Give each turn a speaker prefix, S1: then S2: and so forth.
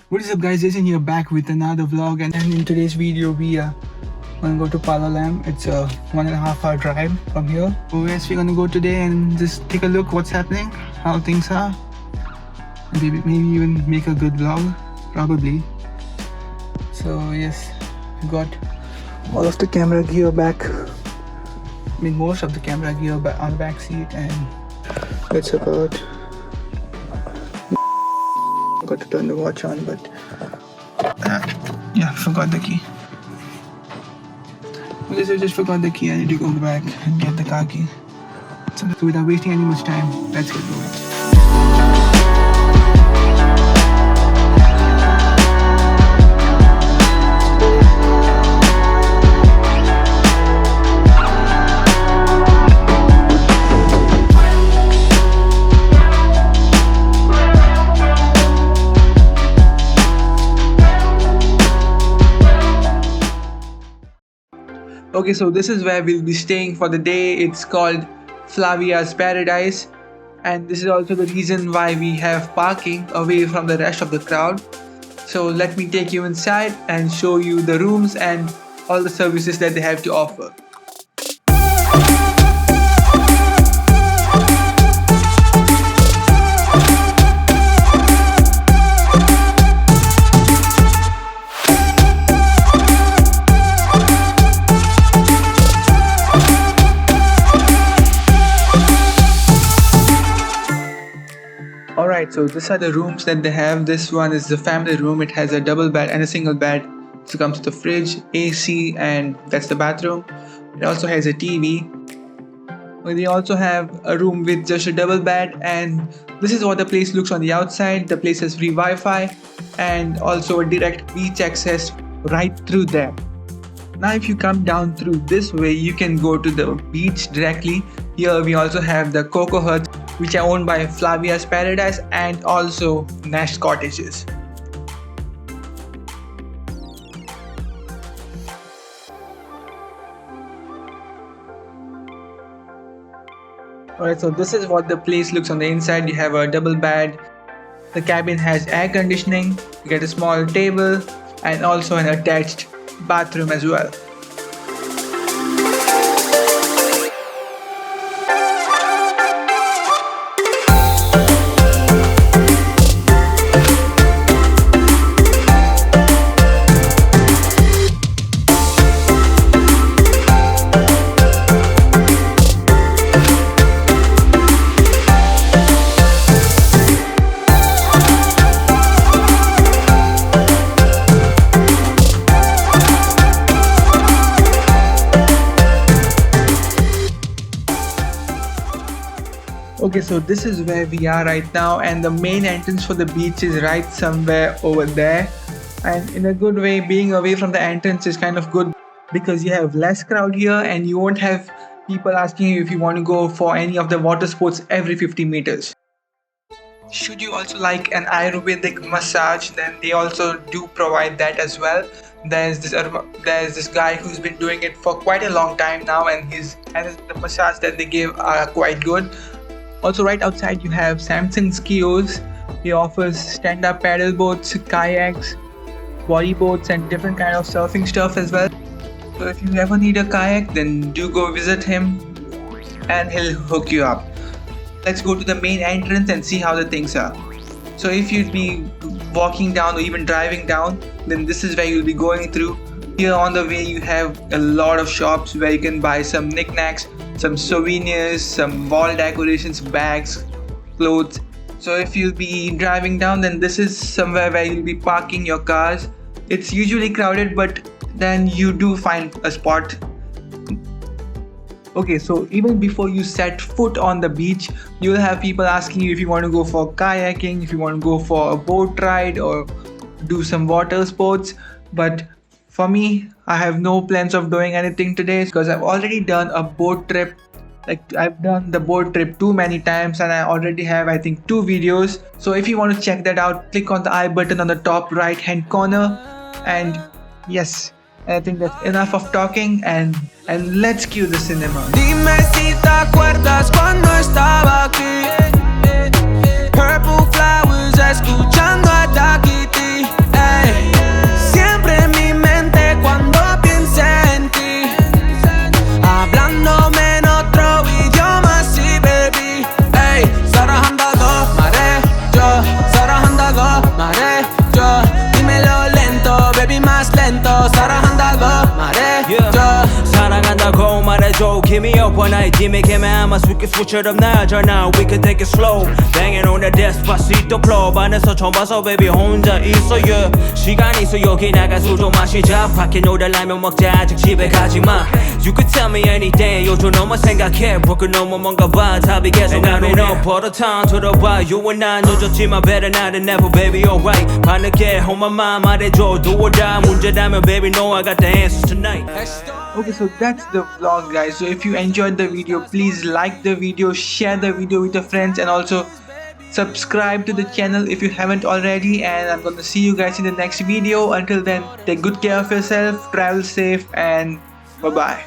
S1: What is up guys, Jason here back with another vlog, and in today's video we are gonna go to Palolem. It's a 1.5 hour drive from here. So yes, we're gonna go today and just take a look what's happening, how things are, and maybe even make a good vlog, probably. So yes, we got all of the camera gear back. I mean most of the camera gear back on the back seat, and let's check out. Got to turn the watch on, but yeah, forgot the key. Okay, so I just forgot the key. I need to go back and get the car key. So without wasting any much time, let's get going. Okay, so this is where we'll be staying for the day. It's called Flavia's Paradise, and this is also the reason why we have parking away from the rest of the crowd. So let me take you inside and show you the rooms and all the services that they have to offer. Alright, so these are the rooms that they have. This one is the family room. It has a double bed and a single bed. So it comes with a fridge, AC, and that's the bathroom. It also has a TV. They also have a room with just a double bed, and this is what the place looks on the outside. The place has free Wi-Fi and also a direct beach access right through there. Now if you come down through this way, you can go to the beach directly. Here we also have the Coco Huts, which are owned by Flavia's Paradise and also Nest Cottages. Alright, so this is what the place looks on the inside. You have a double bed. The cabin has air conditioning. You get a small table and also an attached bathroom as well. Okay, so this is where we are right now, and the main entrance for the beach is right somewhere over there. And in a good way, being away from the entrance is kind of good because you have less crowd here and you won't have people asking you if you want to go for any of the water sports every 50 meters. Should you also like an Ayurvedic massage, then they also do provide that as well. There's this guy who's been doing it for quite a long time now, and the massage that they give are quite good. Also right outside you have Samson's Kiosk. He offers stand-up paddle boats, kayaks, body boats, and different kind of surfing stuff as well. So if you ever need a kayak, then do go visit him and he'll hook you up. Let's go to the main entrance and see how the things are. So if you'd be walking down or even driving down, then this is where you'll be going through. Here on the way you have a lot of shops where you can buy some knickknacks, some souvenirs, some wall decorations, bags, clothes. So if you'll be driving down, then this is somewhere where you'll be parking your cars. It's usually crowded, but then you do find a spot. Okay, so even before you set foot on the beach, you'll have people asking you if you want to go for kayaking, if you want to go for a boat ride or do some water sports. But for me, I have no plans of doing anything today because I've already done a boat trip. I've done the boat trip too many times, and I already have I think 2 videos. So if you want to check that out, click on the I button on the top right hand corner. And yes, I think that's enough of talking, and let's cue the cinema. Dime si te acuerdas cuando estaba aquí. Purple flowers escuchando a Dakiti.
S2: hit me up one night Jimmy came out we can switch it up now now we can take it slow Banging on the Despacito club 안에서 처음 봐서 baby 혼자 있어 yeah 시간 있어 여기 나가 술 좀 마시자 밖에 놀다 라면 먹자 아직 집에 가지마 You could tell me anything 요즘 너무 생각해 broken 너무 뭔가 봐 답이 계속 나오네 버릇한 들어봐 You and I 늦었지만 better now than never baby alright 밤늦게 on my mind 말해줘 do or die 문제라면 baby know I got the answers tonight
S1: Okay, so that's the vlog, guys. So if you enjoyed the video, please like the video, share the video with your friends, and also subscribe to the channel if you haven't already. And I'm gonna see you guys in the next video. Until then, take good care of yourself, travel safe, and bye bye.